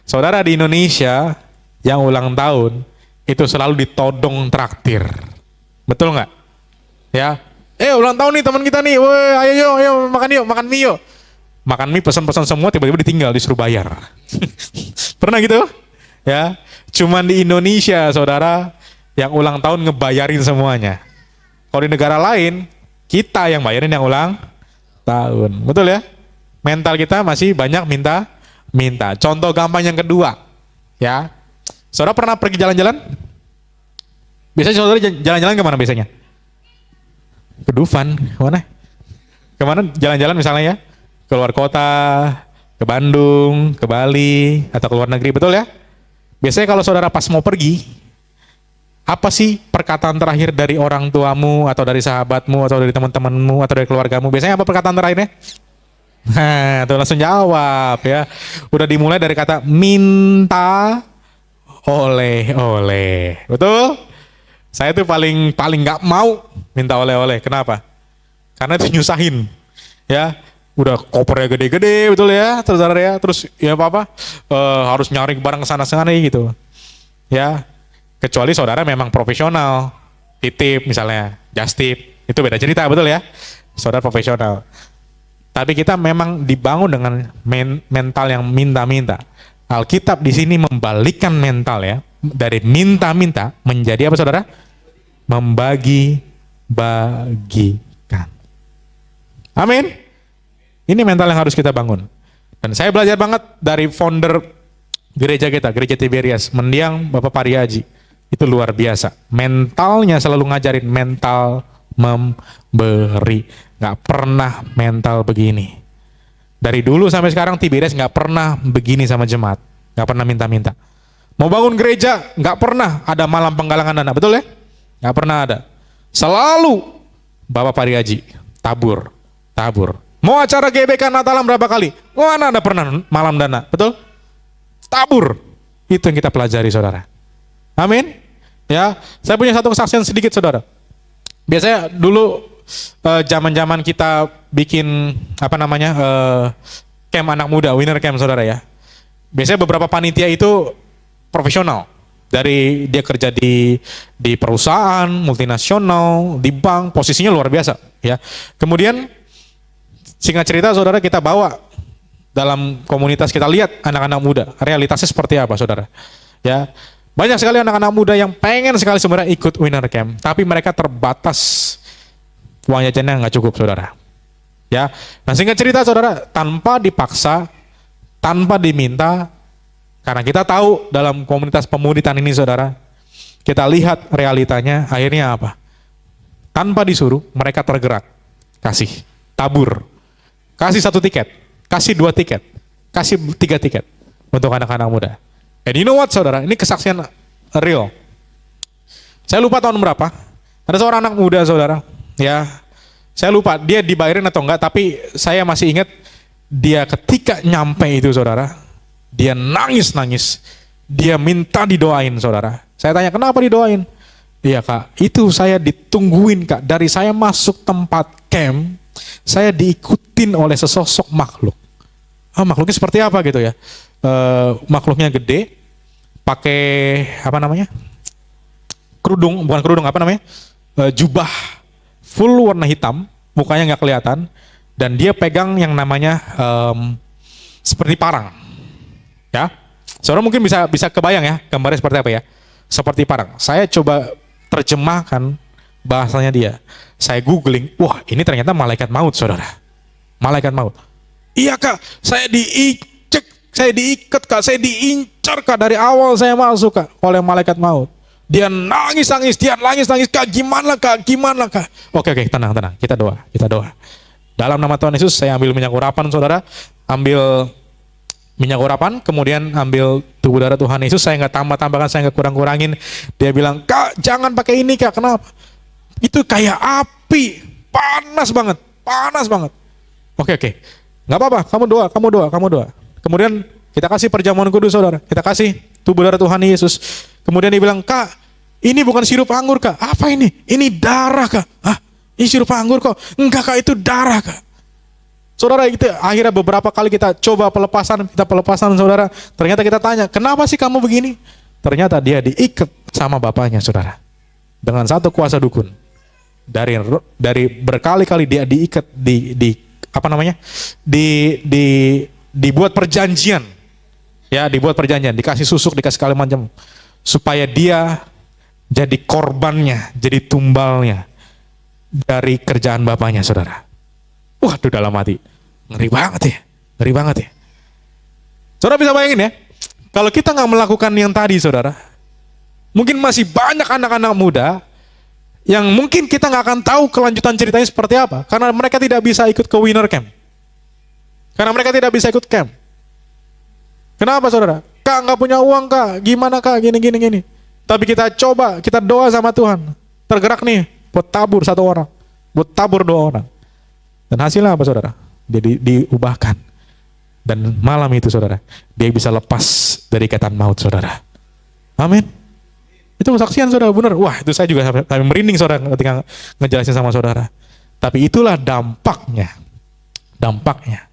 Saudara, di Indonesia yang ulang tahun itu selalu ditodong traktir. Betul nggak? Ya. Ulang tahun nih teman kita nih. Woi, ayo makan mie yuk. Makan mie pesan-pesan semua tiba-tiba ditinggal disuruh bayar. Pernah gitu? Ya. Cuman di Indonesia, saudara, yang ulang tahun ngebayarin semuanya. Kalau di negara lain, kita yang bayarin yang ulang tahun. Betul ya? Mental kita masih banyak minta. Contoh gampang yang kedua, ya. Saudara pernah pergi jalan-jalan? Biasanya saudara jalan-jalan kemana biasanya? Ke Dufan, kemana jalan-jalan misalnya ya? Keluar kota, ke Bandung, ke Bali, atau ke luar negeri, betul ya? Biasanya kalau saudara pas mau pergi, apa sih perkataan terakhir dari orang tuamu, atau dari sahabatmu, atau dari teman-temanmu, atau dari keluargamu? Biasanya apa perkataan terakhirnya? Nah, tuh langsung jawab ya. Udah dimulai dari kata minta oleh-oleh. Betul? Saya tuh paling nggak mau minta oleh-oleh. Kenapa? Karena itu nyusahin. Ya, udah kopernya gede-gede, betul ya, saudara ya. Terus ya harus nyari barang kesana-sana gitu. Ya, kecuali saudara memang profesional, titip misalnya, just tip, itu beda cerita, betul ya. Saudara profesional. Tapi kita memang dibangun dengan mental yang minta-minta. Alkitab di sini membalikkan mental ya, dari minta-minta menjadi apa saudara? Membagi-bagikan. Amin. Ini mental yang harus kita bangun. Dan saya belajar banget dari founder gereja kita, Gereja Tiberias, mendiang Bapak Pariaji. Itu luar biasa. Mentalnya selalu ngajarin mental memberi. Nggak pernah mental begini. Dari dulu sampai sekarang Tiberias nggak pernah begini sama jemaat. Nggak pernah minta-minta. Mau bangun gereja, nggak pernah ada malam penggalangan dana, betul ya? Nggak pernah ada. Selalu Bapak Pariaji, tabur. Mau acara GBK Natalan berapa kali? Mana ada pernah malam dana, betul? Tabur. Itu yang kita pelajari, saudara. Amin. Ya, saya punya satu kesaksian sedikit, saudara. Biasanya dulu zaman-zaman kita bikin camp anak muda, winter camp, saudara ya. Biasanya beberapa panitia itu profesional. Dari dia kerja di perusahaan multinasional, di bank, posisinya luar biasa ya. Kemudian singkat cerita, saudara, kita bawa dalam komunitas, kita lihat anak-anak muda, realitasnya seperti apa, saudara. Ya, banyak sekali anak-anak muda yang pengen sekali sebenarnya ikut winter camp, tapi mereka terbatas, uang jajannya nggak cukup, saudara. Ya, nah singkat cerita, saudara, tanpa dipaksa, tanpa diminta, karena kita tahu dalam komunitas pemuditan ini, saudara, kita lihat realitanya, akhirnya apa? Tanpa disuruh, mereka tergerak, kasih, tabur. Kasih 1 tiket, kasih 2 tiket, kasih 3 tiket untuk anak-anak muda. And you know what, saudara? Ini kesaksian real. Saya lupa tahun berapa. Ada seorang anak muda, saudara. Ya, saya lupa dia dibayarin atau enggak. Tapi saya masih ingat dia ketika nyampe itu, saudara. Dia nangis. Dia minta didoain, saudara. Saya tanya, kenapa didoain? Iya kak, itu saya ditungguin kak. Dari saya masuk tempat camp, saya diikutin oleh sesosok makhluk. Makhluknya seperti apa gitu ya? Makhluknya gede, pakai kerudung, bukan kerudung, jubah full warna hitam, mukanya nggak kelihatan, dan dia pegang yang namanya seperti parang. Ya, saudara mungkin bisa kebayang ya gambarnya seperti apa ya? Seperti parang. Saya coba terjemahkan bahasanya dia. Saya googling, wah ini ternyata malaikat maut, saudara. Malaikat maut. Iya kak, saya diikat kak, saya diincar kak, dari awal saya masuk kak oleh malaikat maut. Dia nangis, kak gimana kak. Oke, tenang, kita doa. Dalam nama Tuhan Yesus, saya ambil minyak urapan, saudara. Ambil minyak urapan, kemudian ambil tubuh darah Tuhan Yesus, saya nggak tambah-tambahkan, saya nggak kurang-kurangin. Dia bilang, kak jangan pakai ini kak, kenapa? Itu kayak api, panas banget. Oke, nggak apa-apa, kamu doa. Kemudian kita kasih perjamuan kudus, saudara. Kita kasih tubuh darah Tuhan Yesus. Kemudian dia bilang, Kak, ini bukan sirup anggur, Kak. Apa ini? Ini darah, Kak. Hah? Ini sirup anggur kok? Enggak, Kak, itu darah, Kak. Saudara, itu akhirnya beberapa kali kita coba pelepasan, saudara. Ternyata kita tanya, kenapa sih kamu begini? Ternyata dia diikat sama bapaknya, saudara. Dengan satu kuasa dukun. Dari berkali-kali dia diikat, dibuat perjanjian. Ya, dibuat perjanjian, dikasih susuk, dikasih kali macam. Supaya dia jadi korbannya, jadi tumbalnya dari kerjaan bapaknya, saudara. Waduh, dalam hati, ngeri banget ya, ngeri banget ya. Saudara bisa bayangin ya, kalau kita nggak melakukan yang tadi, saudara, mungkin masih banyak anak-anak muda yang mungkin kita nggak akan tahu kelanjutan ceritanya seperti apa, karena mereka tidak bisa ikut ke winter camp, karena mereka tidak bisa ikut camp. Kenapa, saudara? Kak, nggak punya uang, Kak, gimana, Kak, gini. Tapi kita coba, kita doa sama Tuhan, tergerak nih, buat tabur satu orang, buat tabur 2 orang. Dan hasilnya apa, saudara? Dia diubahkan. Dan malam itu, saudara, dia bisa lepas dari ikatan maut, saudara. Amin. Itu kesaksian, saudara, benar. Wah, itu saya juga sampai merinding, saudara, ketika ngejelasin sama saudara. Tapi itulah dampaknya. Dampaknya.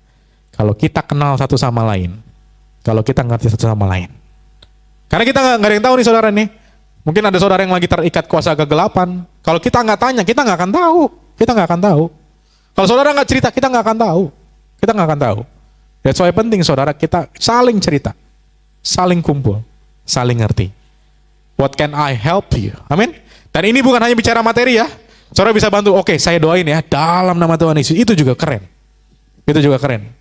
Kalau kita kenal satu sama lain. Kalau kita ngerti satu sama lain. Karena kita nggak ada yang tahu nih, saudara nih. Mungkin ada saudara yang lagi terikat kuasa kegelapan. Kalau kita nggak tanya, kita nggak akan tahu. Kita nggak akan tahu. Kalau saudara nggak cerita, kita nggak akan tahu. Kita nggak akan tahu. That's why penting, saudara, kita saling cerita, saling kumpul, saling ngerti. What can I help you? Amin. Dan ini bukan hanya bicara materi ya. Saudara bisa bantu. Oke, saya doain ya dalam nama Tuhan Yesus. Itu juga keren. Itu juga keren.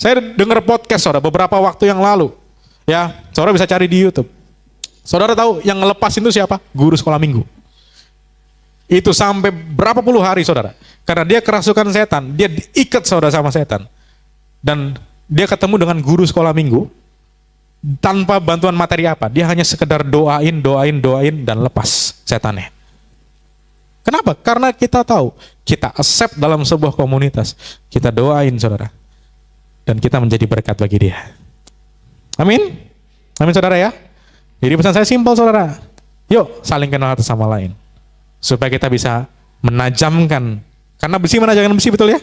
Saya dengar podcast, saudara, beberapa waktu yang lalu. Ya, saudara bisa cari di YouTube. Saudara tahu yang ngelepas itu siapa? Guru sekolah minggu. Itu sampai berapa puluh hari, saudara. Karena dia kerasukan setan, dia diikat, saudara, sama setan. Dan dia ketemu dengan guru sekolah minggu tanpa bantuan materi apa. Dia hanya sekedar doain dan lepas setannya. Kenapa? Karena kita tahu, kita accept dalam sebuah komunitas. Kita doain, saudara. Dan kita menjadi berkat bagi dia. Amin. Amin, saudara ya. Jadi pesan saya simpel, saudara. Yuk saling kenal satu sama lain. Supaya kita bisa menajamkan. Karena besi menajamkan besi, betul ya?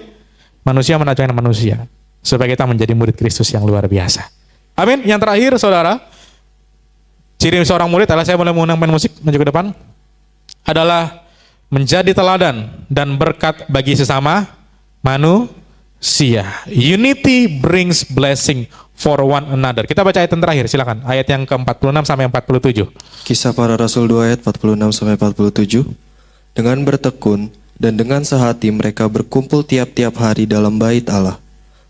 Manusia menajamkan manusia. Supaya kita menjadi murid Kristus yang luar biasa. Amin. Yang terakhir, saudara. Ciri seorang murid adalah, saya boleh mengundang main musik maju ke depan. Adalah menjadi teladan dan berkat bagi sesama manusia. Unity brings blessing for one another. Kita baca ayat yang terakhir, silakan. Ayat yang ke-46 sampai 47. Kisah para Rasul 2 ayat 46 sampai 47. Dengan bertekun dan dengan sehati mereka berkumpul tiap-tiap hari dalam bait Allah.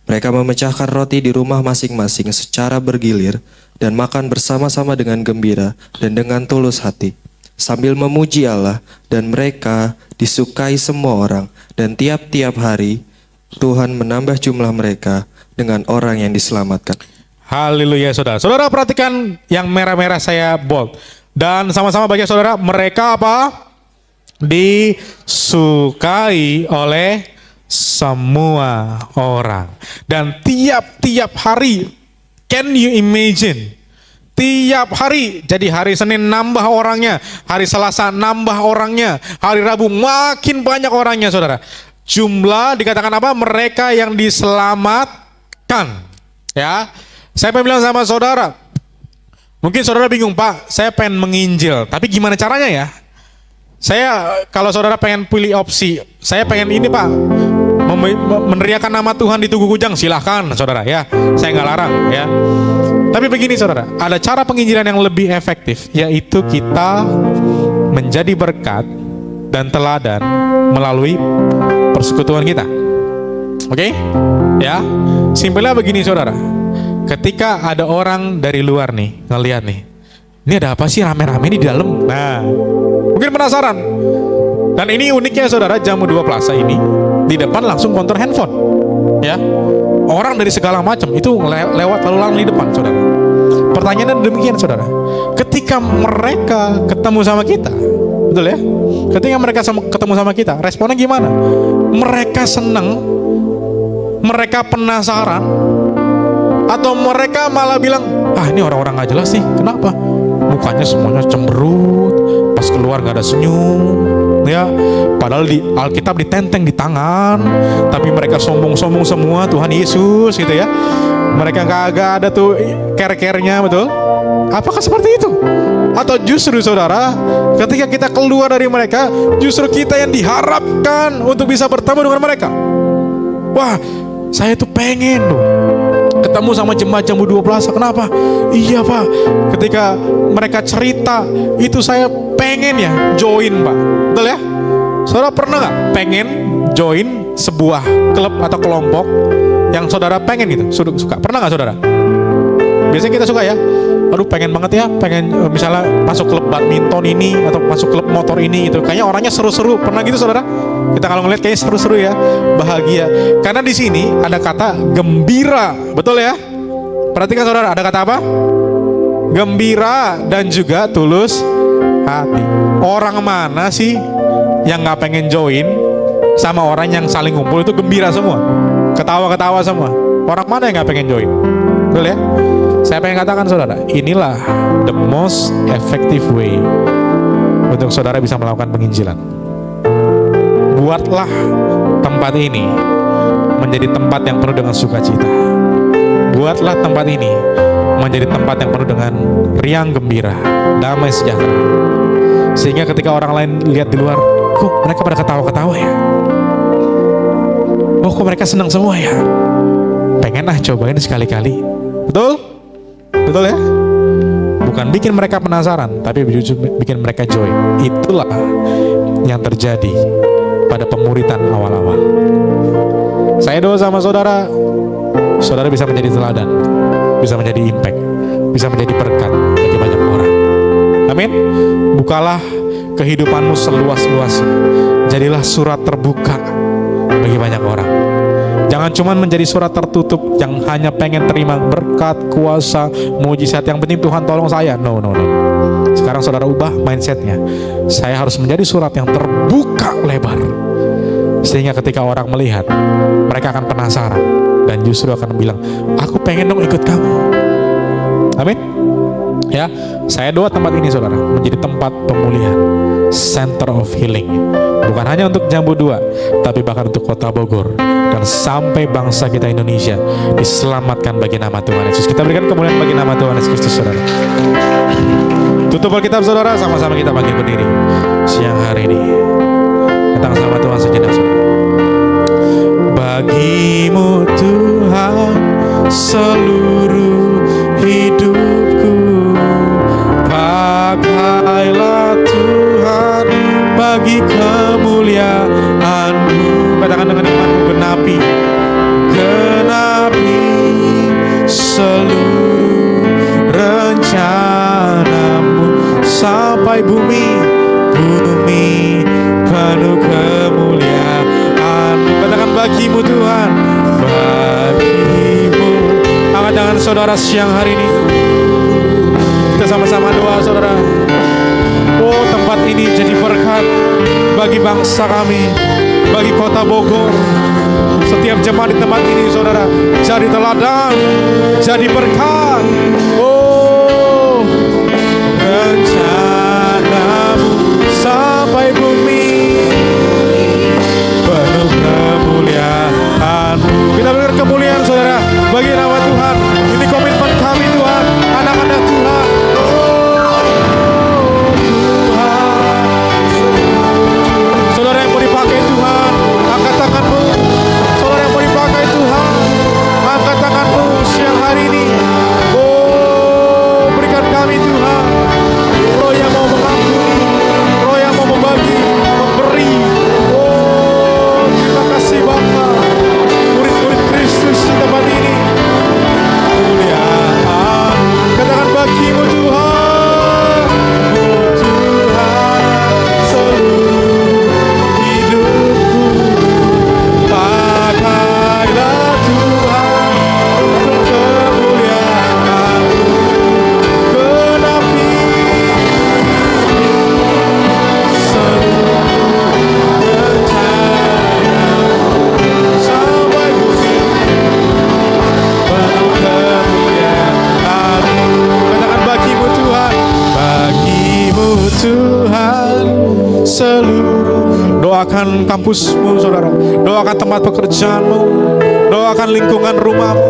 Mereka memecahkan roti di rumah masing-masing secara bergilir dan makan bersama-sama dengan gembira dan dengan tulus hati, sambil memuji Allah, dan mereka disukai semua orang, dan tiap-tiap hari Tuhan menambah jumlah mereka dengan orang yang diselamatkan. Haleluya, saudara. Saudara perhatikan yang merah-merah saya bold. Dan sama-sama bagi saudara, mereka apa? Disukai oleh semua orang. Dan tiap-tiap hari, can you imagine? Tiap hari, jadi hari Senin nambah orangnya, hari Selasa nambah orangnya, hari Rabu makin banyak orangnya, saudara. Jumlah dikatakan apa? Mereka yang diselamatkan. Ya, saya pengen bilang sama saudara, mungkin saudara bingung, Pak, saya pengen menginjil, tapi gimana caranya ya? Saya, kalau saudara pengen pilih opsi, saya pengen ini, Pak, meneriakan nama Tuhan di Tugu Kujang, silahkan saudara ya, saya nggak larang ya. Tapi begini, saudara, ada cara penginjilan yang lebih efektif, yaitu kita menjadi berkat dan teladan melalui persekutuan kita. Oke? Ya, simpelnya begini, saudara. Ketika ada orang dari luar nih ngelihat nih, ini ada apa sih rame-rame ini di dalam? Nah, mungkin penasaran. Dan ini uniknya, saudara, Jamu 2 Plaza ini di depan langsung konter handphone. Ya, orang dari segala macam itu lewat lalu lalang di depan, saudara. Pertanyaannya demikian, saudara. Ketika mereka ketemu sama kita, betul ya? Ketika mereka ketemu sama kita, responnya gimana? Mereka senang, mereka penasaran, atau mereka malah bilang, ah ini orang-orang gak jelas sih, kenapa? mukanya semuanya cemberut, pas keluar nggak ada senyum, ya. Padahal di Alkitab ditenteng di tangan, tapi mereka sombong-sombong semua, Tuhan Yesus gitu ya. Mereka nggak ada tuh care-care-nya, betul? Apakah seperti itu? Atau justru saudara, ketika kita keluar dari mereka, justru kita yang diharapkan untuk bisa bertemu dengan mereka. Wah, saya tuh pengen tuh ketemu sama jemaat Jambu 12. Kenapa? Iya Pak, ketika mereka cerita itu saya pengen ya join Pak. Betul ya? Saudara pernah gak pengen join sebuah klub atau kelompok yang saudara pengen gitu? Suka? Pernah gak saudara? Biasanya kita suka ya, aduh pengen banget ya, pengen misalnya masuk klub badminton ini atau masuk klub motor ini gitu. Kayaknya orangnya seru-seru. Pernah gitu saudara? Kita kalau ngeliat kayaknya seru-seru ya, bahagia. Karena di sini ada kata gembira, betul ya? Perhatikan saudara, ada kata apa? Gembira dan juga tulus hati. Orang mana sih yang nggak pengen join sama orang yang saling ngumpul itu gembira semua, ketawa-ketawa semua? Orang mana yang nggak pengen join? Betul ya? Saya pengen katakan saudara, inilah the most effective way untuk saudara bisa melakukan penginjilan. Buatlah tempat ini menjadi tempat yang penuh dengan sukacita. Buatlah tempat ini menjadi tempat yang penuh dengan riang gembira, damai sejahtera. Sehingga ketika orang lain lihat di luar, kok mereka pada ketawa-ketawa ya? Oh, kok mereka senang semua ya? Pengen cobain sekali-kali. Betul? Betul ya? Bukan bikin mereka penasaran, tapi bikin mereka join. Itulah yang terjadi pada pemuritan awal-awal. Saya doa sama saudara, saudara bisa menjadi teladan, bisa menjadi impact, bisa menjadi berkat bagi banyak orang. Amin. Bukalah kehidupanmu seluas-luasnya. Jadilah surat terbuka bagi banyak orang. Jangan cuma menjadi surat tertutup yang hanya pengen terima berkat, kuasa, mujizat. Yang penting Tuhan tolong saya. No. Sekarang saudara ubah mindsetnya. Saya harus menjadi surat yang terbuka lebar, sehingga ketika orang melihat, mereka akan penasaran dan justru akan bilang, aku pengen dong ikut kamu. Amin. Ya, saya doa tempat ini saudara menjadi tempat pemulihan, center of healing. Bukan hanya untuk Jambu 2, tapi bahkan untuk kota Bogor dan sampai bangsa kita Indonesia diselamatkan bagi nama Tuhan Yesus. Kita berikan kemuliaan bagi nama Tuhan Yesus Kristus saudara. Tutup Alkitab saudara, sama-sama kita bangkit berdiri siang hari ini. Datang sama Tuhan sejenak saudara. Bagimu Tuhan seluruh hidupku, pakailah Tuhan bagi kemuliaan-Mu. Katakan dengan imanmu, genapi seluruh rencana-Mu sampai bumi penuh kemuliaan-Mu. Katakan bagimu Tuhan, bagimu. Angkat tangan saudara siang hari ini. Kita sama-sama doa saudara. Oh, tempat ini jadi berkat bagi bangsa kami, bagi kota Bogor. Setiap jemaat di tempat ini saudara jadi teladan, jadi berkat. Oh, rencana-Mu sampai bumi penuh kemuliaan-Mu. Kita berikan kemuliaan saudara bagi nama Tuhan. Ini komitmen kami Tuhan, anak-anak Tuhan. Saudara yang mau dipakai Tuhan, angkat tanganmu. Saudara yang mau dipakai Tuhan, angkat tanganmu siang hari ini. Oh, Doakan kampusmu saudara, doakan tempat pekerjaanmu, doakan lingkungan rumahmu.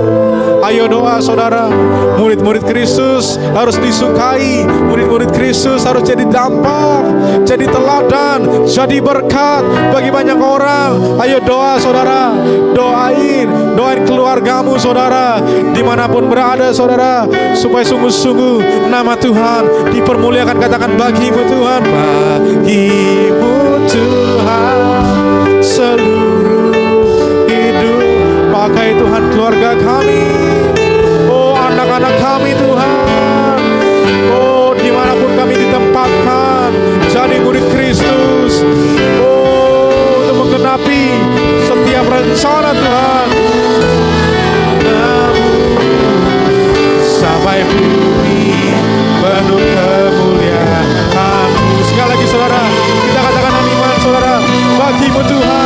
Ayo doa saudara, murid-murid Kristus harus disukai, murid-murid Kristus harus jadi dampak, jadi teladan, jadi berkat bagi banyak orang. Ayo doa saudara, doain keluargamu saudara, dimanapun berada saudara, supaya sungguh-sungguh nama Tuhan dipermuliakan. Katakan bagimu Tuhan, bagimu Tuhan seluruh hidup. Pakai Tuhan keluarga kami, oh anak-anak kami Tuhan, oh dimanapun kami ditempatkan, jadi murid Kristus, oh untuk menggenapi setiap rencana Tuhan. Sampai bumi penuh kemuliaan-Mu. Sekali lagi saudara, kita katakan iman saudara, bagimu Tuhan